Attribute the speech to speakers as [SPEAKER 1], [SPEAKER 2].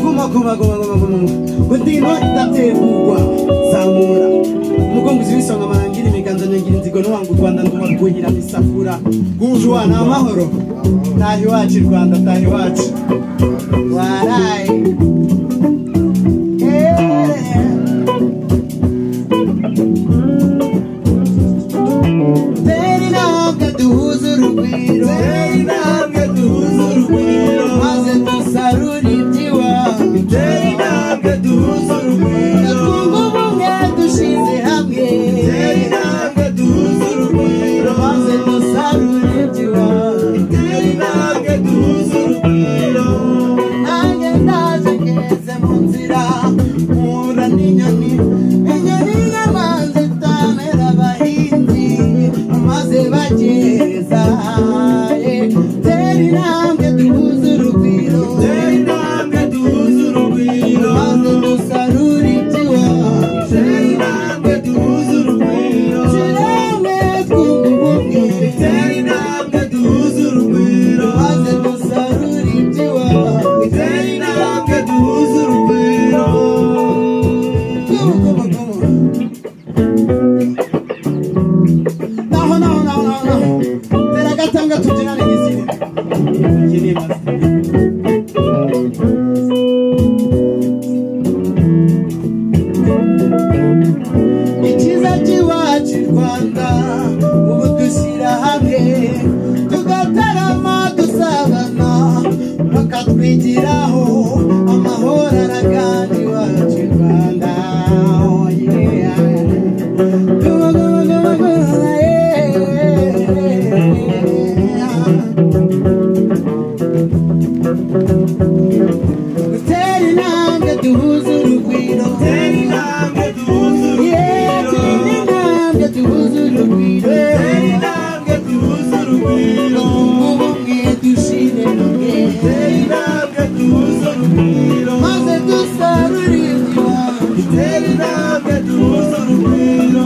[SPEAKER 1] Guma Kutino itategurwa zamura Mugongo zibisonga marangiri miganza nyangira inzigo n'uwangu Rwanda ndumagwihira misafura Gujwa na amahoro Tahi wacu Rwanda tahi wacu Warai Teri nabwe duhuza urugwiro Teri nabwe duhuza urugwiro Maze dusarura ibyiwawe Teri nabwe duhuza urugwiro Twunga ubumwe dushize hamwe Teri nabwe duhuza urugwiro Maze dusarura ibyiwawe Teri nabwe duhuza urugwiro Nanjye ndaje ngeze mu nzira Mpura n'inyoni Inyoni y'amanzi itamera abahinzi Maze bageza Teri nabwe duhuza urugwiro Teri nabwe duhuza urugwiro Maze dusarura ibyiwawe Teri nabwe duhuza urugwiro Kiremwe twunga ubumwe Teri nabwe duhuza urugwiro Maze dusarura ibyiwawe Teri nabwe duhuza urugwiro Naho Tera gatanga tubyinane n'izindi Iki ni Icyiza cy'iwacu Rwanda ubu dushyira hamwe tugatarama dusabana bakatwigiraho amahoro araganje iwacu Rwanda Teri nabwe duhuza urugwiro Teri nabwe duhuza urugwiro Teri nabwe duhuza urugwiro Teri nabwe duhuza urugwiro Ubumwe dushire hamwe Teri nabwe duhuza urugwiro Maze dusarura ibyiwawe Teri nabwe duhuza urugwiro